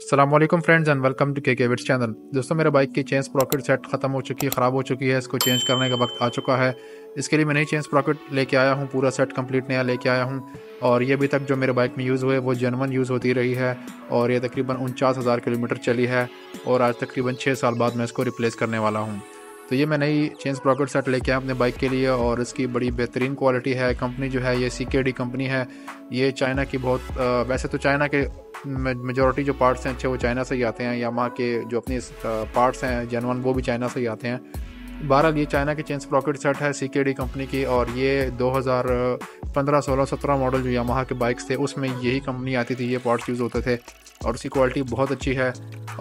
अस्सलामुअलैकुम friends and welcome to के wits channel. दोस्तों, मेरे बाइक की चेन स्प्रॉकेट सेट ख़त्म हो चुकी है, ख़राब हो चुकी है। इसको चेंज करने का वक्त आ चुका है। इसके लिए मैं नई चेन स्प्रॉकेट लेके आया हूँ, पूरा सेट कंप्लीट नया लेके आया हूँ। और ये अभी तक जो मेरे बाइक में यूज़ हुए वो जेन्युइन यूज़ होती रही है। और ये तकरीबन 49,000 किलोमीटर चली है। और आज तकरीबन 6 साल बाद मैं इसको रिप्लेस करने वाला हूँ। तो ये मैं नई चेन स्प्रॉकेट सेट लेके आया अपने बाइक के लिए, और इसकी बड़ी बेहतरीन क्वालिटी है। कंपनी जो है ये CKD कंपनी है। ये चाइना की बहुत वैसे तो चाइना के मेजॉरिटी जो पार्ट्स हैं अच्छे वो चाइना से ही आते हैं। यामाहा के जो अपनी पार्ट्स हैं जेनवन वो भी चाइना से ही आते हैं। बहरहाल ये चाइना की चेन स्प्रॉकेट सेट है CKD कंपनी की, और ये 2015, 16, 17 मॉडल जो यामाहा के बाइक्स थे उसमें यही कंपनी आती थी, ये पार्ट्स यूज़ होते थे। और उसकी क्वालिटी बहुत अच्छी है।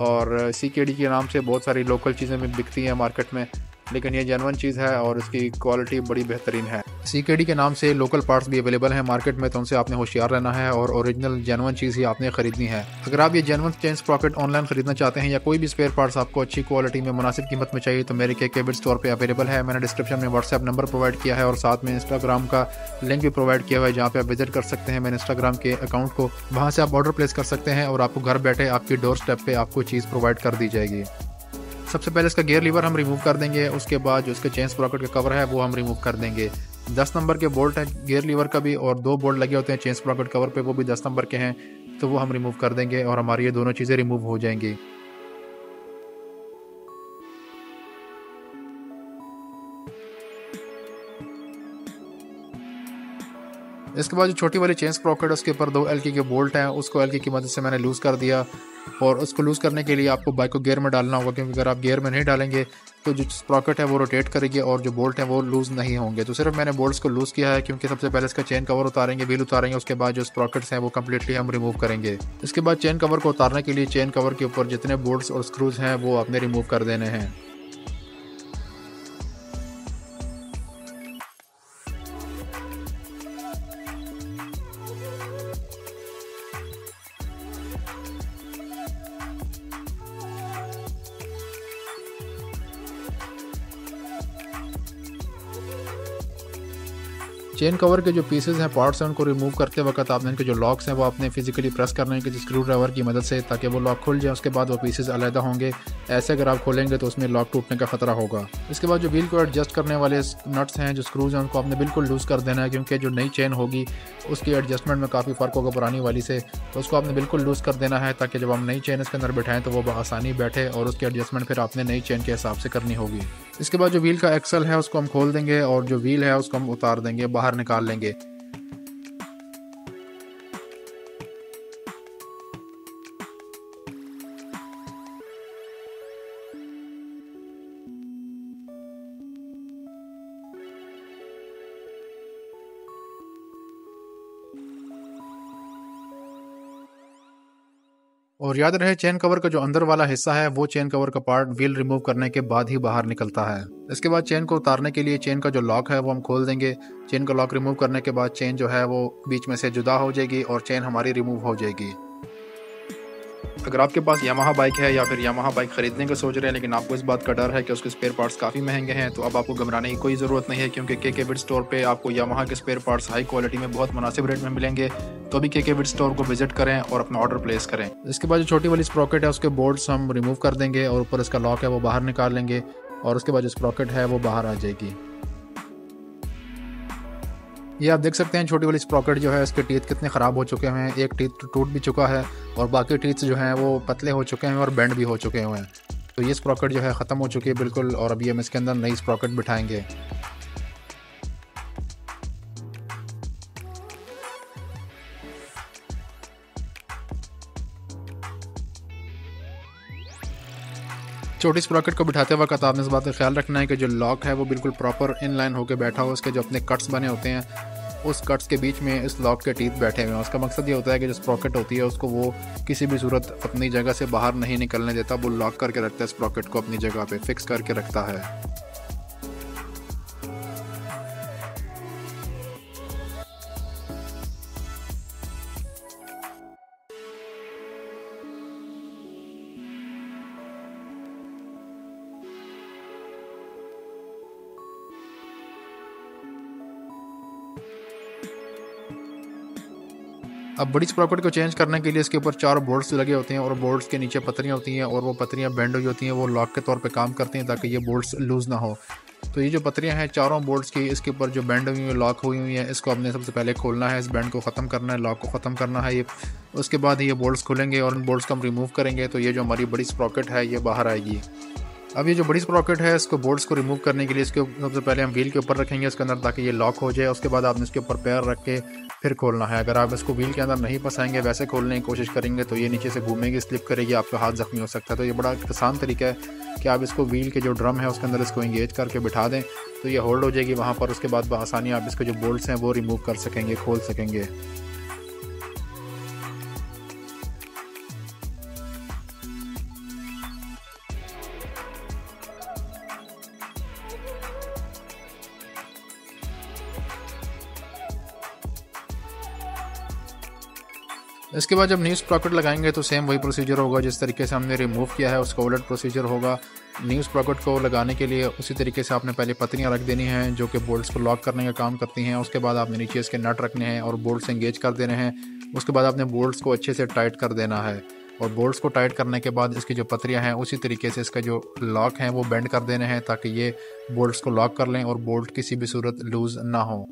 और CKD के नाम से बहुत सारी लोकल चीज़ें भी बिकती हैं मार्केट में, लेकिन ये जेनवन चीज़ है और इसकी क्वालिटी बड़ी बेहतरीन है। CKD के नाम से लोकल पार्ट्स भी अवेलेबल हैं मार्केट में, तो उनसे आपने होशियार रहना है और ओरिजिनल जेनवन चीज़ ही आपने ख़रीदनी है। अगर आप ये जेनवन चेन स्प्रॉकेट ऑनलाइन ख़रीदना चाहते हैं या कोई भी स्पेयर पार्ट्स आपको अच्छी क्वालिटी में मुनासिब कीमत में चाहिए तो मेरे के बिट स्टोर पे अवेलेबल है। मैंने डिस्क्रिप्शन में व्हाट्सएप नंबर प्रोवाइड किया है और साथ में इंस्टाग्राम का लिंक भी प्रोवाइड किया हुआ है, जहाँ पे आप विजिट कर सकते हैं मेरे इंस्टाग्राम के अकाउंट को। वहाँ से आप ऑर्डर प्लेस कर सकते हैं और आपको घर बैठे आपकी डोर स्टेप पे आपको चीज़ प्रोवाइड कर दी जाएगी। सबसे पहले इसका गियर लीवर हम रिमूव कर देंगे, उसके बाद जो इसके चेन स्प्रॉकेट का कवर है वो हम रिमूव कर देंगे। 10 नंबर के बोल्ट हैं गियर लीवर का भी, और 2 बोल्ट लगे होते हैं चेन स्प्रॉकेट कवर पे, वो भी 10 नंबर के हैं, तो वो हम रिमूव कर देंगे और हमारी ये दोनों चीज़ें रिमूव हो जाएंगी। इसके बाद जो छोटी वाली चेन स्प्रॉकेट है उसके ऊपर 2 LK के बोल्ट हैं, उसको LK की मदद से मैंने लूज़ कर दिया। और उसको लूज़ करने के लिए आपको बाइक को गियर में डालना होगा, क्योंकि अगर आप गियर में नहीं डालेंगे तो जो स्प्रॉकेट है वो रोटेट करेगी और जो बोल्ट है वो लूज़ नहीं होंगे। तो सिर्फ मैंने बोल्ट्स को लूज़ किया है, क्योंकि सबसे पहले इसका चेन कवर उतारेंगे, व्हील उतारेंगे, उसके बाद जो स्प्रॉकेट्स हैं वो कम्प्लीटली हम रिमूव करेंगे। इसके बाद चेन कवर को उतारने के लिए चेन कवर के ऊपर जितने बोल्ट्स और स्क्रूज हैं वो आपने रिमूव कर देने हैं। चेन कवर के जो पीसेस हैं, पार्ट्स हैं, उनको रिमूव करते वक्त आपने इनके जो लॉक्स हैं वो आपने फिजिकली प्रेस करने के स्क्रू ड्राइवर की मदद से, ताकि वो लॉक खुल जाए। उसके बाद वो पीसेस अलग होंगे। ऐसे अगर आप खोलेंगे तो उसमें लॉक टूटने का खतरा होगा। इसके बाद जो व्हील को एडजस्ट करने वाले नट्स हैं, जो स्क्रूज हैं, उनको आपने बिल्कुल लूज़ कर देना है, क्योंकि जो नई चेन होगी उसकी एडजस्टमेंट में काफ़ी फ़र्क होगा पुरानी वाली से। तो उसको आपने बिल्कुल लूज़ कर देना है, ताकि जब हम नई चेन इसके अंदर बैठाएँ तो वो आसानी बैठे, और उसकी एडजस्टमेंट फिर आपने नई चेन के हिसाब से करनी होगी। इसके बाद जो व्हील का एक्सल है उसको हम खोल देंगे, और जो व्हील है उसको हम उतार देंगे, बाहर निकाल लेंगे। और याद रहे, चेन कवर का जो अंदर वाला हिस्सा है वो चेन कवर का पार्ट व्हील रिमूव करने के बाद ही बाहर निकलता है। इसके बाद चेन को उतारने के लिए चेन का जो लॉक है वो हम खोल देंगे। चेन का लॉक रिमूव करने के बाद चेन जो है वो बीच में से जुदा हो जाएगी और चेन हमारी रिमूव हो जाएगी। अगर आपके पास यामाहा बाइक है या फिर यामाहा बाइक खरीदने का सोच रहे हैं, लेकिन आपको इस बात का डर है कि उसके स्पेयर पार्ट्स काफ़ी महंगे हैं, तो अब आपको घबराने की कोई ज़रूरत नहीं है, क्योंकि के बिट स्टोर पे आपको यामाहा के स्पेयर पार्ट्स हाई क्वालिटी में बहुत मुनासिब रेट में मिलेंगे। तो अभी के बिट स्टोर को विजिट करें और अपना ऑर्डर प्लेस करें। इसके बाद जो छोटी वाली स्प्रॉकेट है उसके बोल्ट्स हम रिमूव कर देंगे, और ऊपर इसका लॉक है वो बाहर निकाल लेंगे, और उसके बाद जो स्प्रॉकेट है वो बाहर आ जाएगी। ये आप देख सकते हैं छोटी वाली स्प्रॉकेट जो है इसके टीथ कितने ख़राब हो चुके हैं। एक टीथ तो टूट भी चुका है और बाकी टीथ जो हैं वो पतले हो चुके हैं और बेंड भी हो चुके हुए हैं। तो ये स्प्रॉकेट जो है ख़त्म हो चुकी है बिल्कुल, और अभी हम इसके अंदर नई स्प्रॉकेट बिठाएंगे। छोटी स्प्रॉकेट को बिठाते वक्त आपने इस बात का ख्याल रखना है कि जो लॉक है वो बिल्कुल प्रॉपर इन लाइन होकर बैठा हो। उसके जो अपने कट्स बने होते हैं उस कट्स के बीच में इस लॉक के टीथ बैठे हुए हैं। उसका मकसद ये होता है कि जो स्प्रॉकेट होती है उसको वो किसी भी सूरत अपनी जगह से बाहर नहीं निकलने देता, वो लॉक करके रखता है, स्प्रॉकेट को अपनी जगह पे फिक्स करके रखता है। अब बड़ी स्प्रॉकेट को चेंज करने के लिए इसके ऊपर 4 बोल्ट्स लगे होते हैं और बोल्ट्स के नीचे पत्रियाँ होती हैं और वो पत्रियाँ बेंड हुई होती हैं, वो लॉक के तौर पे काम करती हैं ताकि ये बोल्ट्स लूज़ ना हो। तो ये जो पत्रियाँ हैं चारों बोल्ट्स की, इसके ऊपर जो बेंड हुई हुई लॉक हुई हुई हैं, इसको हमने सबसे पहले खोलना है, इस बेंड को ख़त्म करना है, लॉक को ख़त्म करना है ये। उसके बाद ये बोल्ट्स खुलेंगे और इन बोल्ट्स को हम रिमूव करेंगे, तो ये जो हमारी बड़ी स्प्रॉकेट है ये बाहर आएगी। अब ये जो बड़ी स्प्रॉकेट है इसको बोल्ट्स को रिमूव करने के लिए इसके सबसे पहले हम व्हील के ऊपर रखेंगे इसके अंदर, ताकि ये लॉक हो जाए। उसके बाद आपने इसके ऊपर पैर रख के फिर खोलना है। अगर आप इसको व्हील के अंदर नहीं फंसाएंगे, वैसे खोलने की कोशिश करेंगे, तो ये नीचे से घूमेगी, स्लिप करेगी, आपका हाथ जख्मी हो सकता है। तो ये बड़ा आसान तरीका है कि आप इसको व्हील के जो ड्रम है उसके अंदर इसको इंगेज करके बिठा दें, तो ये होल्ड हो जाएगी वहाँ पर। उसके बाद बआसानी आप इसके जो बोल्ट्स हैं वो रिमूव कर सकेंगे, खोल सकेंगे। इसके बाद जब न्यू स्प्रॉकेट लगाएंगे तो सेम वही प्रोसीजर होगा जिस तरीके से हमने रिमूव किया है, उसका उलट प्रोसीजर होगा। न्यू स्प्रॉकेट को लगाने के लिए उसी तरीके से आपने पहले पत्रियाँ रख देनी हैं जो कि बोल्ट्स को लॉक करने का काम करती हैं। उसके बाद आपने नीचे इसके नट रखने हैं और बोल्ट्स एंगेज कर देने हैं। उसके बाद आपने बोल्ट्स को अच्छे से टाइट कर देना है और बोल्ट्स को टाइट करने के बाद इसकी जो पत्रियाँ हैं उसी तरीके से इसका जो लॉक हैं वो बेंड कर देने हैं, ताकि ये बोल्ट्स को लॉक कर लें और बोल्ट किसी भी सूरत लूज़ ना हो।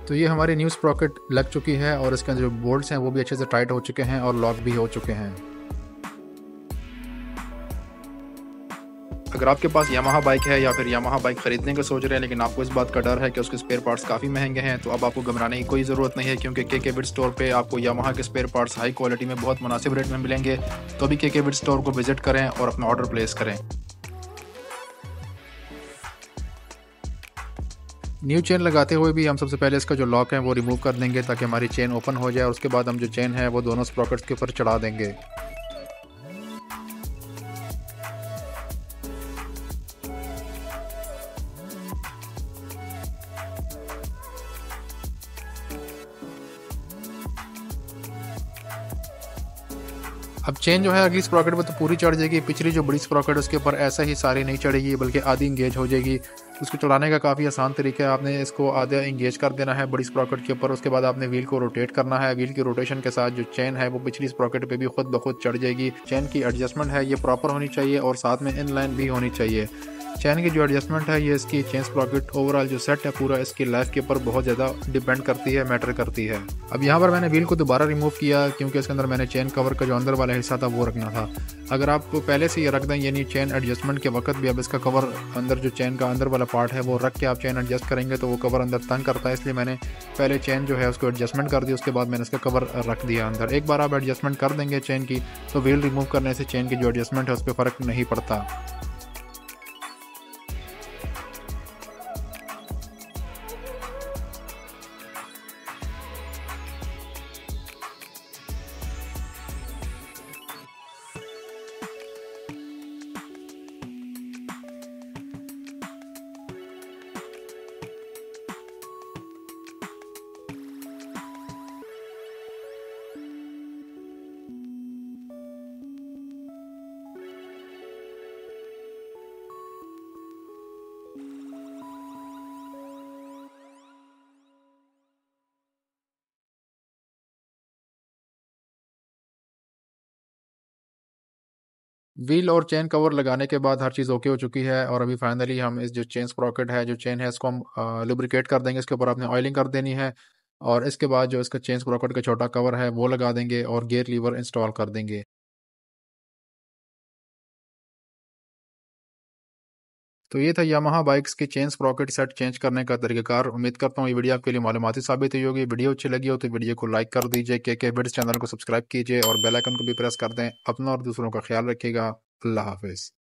तो ये हमारी न्यू स्प्रॉकेट लग चुकी है और इसके अंदर जो बोल्ट्स हैं वो भी अच्छे से टाइट हो चुके हैं और लॉक भी हो चुके हैं। अगर आपके पास यामाहा बाइक है या फिर यामाहा बाइक ख़रीदने का सोच रहे हैं लेकिन आपको इस बात का डर है कि उसके स्पेयर पार्ट्स काफ़ी महंगे हैं, तो अब आपको घबराने की कोई ज़रूरत नहीं है, क्योंकि के बिट स्टोर पे आपको यामाहा के स्पेयर पार्ट्स हाई क्वालिटी में बहुत मुनासिब रेट में मिलेंगे। तो अभी के बिट स्टोर को विज़िट करें और अपना ऑर्डर प्लेस करें। न्यू चेन लगाते हुए भी हम सबसे पहले इसका जो लॉक है वो रिमूव कर देंगे ताकि हमारी चेन ओपन हो जाए। और उसके बाद हम जो चेन है वो दोनों स्प्रॉकेट्स के ऊपर चढ़ा देंगे। अब चेन जो है अगली स्प्रॉकेट पर तो पूरी चढ़ जाएगी, पिछली जो बड़ी स्प्रॉकेट है उसके ऊपर ऐसा ही सारी नहीं चढ़ेगी बल्कि आधी इंगेज हो जाएगी। उसको चढ़ाने का काफ़ी आसान तरीका है, आपने इसको आधा इंगेज कर देना है बड़ी स्प्रॉकेट के ऊपर। उसके बाद आपने व्हील को रोटेट करना है। व्हील की रोटेशन के साथ जो चेन है वो पिछली स्प्रॉकेट पे भी खुद ब खुद चढ़ जाएगी। चेन की एडजस्टमेंट है ये प्रॉपर होनी चाहिए और साथ में इन लाइन भी होनी चाहिए। चैन की जो एडजस्टमेंट है ये इसकी चेन स्प्रॉकेट ओवरऑल जो सेट है पूरा इसकी लाइफ के ऊपर बहुत ज़्यादा डिपेंड करती है, मैटर करती है। अब यहाँ पर मैंने व्हील को दोबारा रिमूव किया क्योंकि इसके अंदर मैंने चेन कवर का जो अंदर वाला हिस्सा था वो रखना था। अगर आप पहले से ये रख दें, यानी चेन एडजस्टमेंट के वक्त भी अब इसका कवर अंदर जो चेन का अंदर वाला पार्ट है वो रख के आप चेन एडजस्ट करेंगे तो वो कवर अंदर तंग करता है, इसलिए मैंने पहले चेन जो है उसको एडजस्टमेंट कर दी, उसके बाद मैंने इसका कवर रख दिया अंदर। एक बार आप एडजस्टमेंट कर देंगे चेन की तो व्हील रिमूव करने से चेन की जो एडजस्टमेंट है उस पर फ़र्क नहीं पड़ता। व्हील और चेन कवर लगाने के बाद हर चीज़ ओके हो चुकी है और अभी फाइनली हम इस जो चेन स्प्रॉकेट है, जो चेन है, इसको हम लुब्रिकेट कर देंगे। इसके ऊपर आपने ऑयलिंग कर देनी है और इसके बाद जो इसका चेन स्प्रॉकेट का छोटा कवर है वो लगा देंगे और गियर लीवर इंस्टॉल कर देंगे। तो ये था यामाहा बाइक्स के चेन स्प्रॉकेट सेट चेंज करने का तरीकाकार। उम्मीद करता हूँ ये वीडियो आपके लिए मालूमाती साबित हुई होगी। वीडियो अच्छी लगी हो तो वीडियो को लाइक कर दीजिए, के बिट्स चैनल को सब्सक्राइब कीजिए और बेल आइकन को भी प्रेस कर दें। अपना और दूसरों का ख्याल रखिएगा। अल्लाह हाफिज़।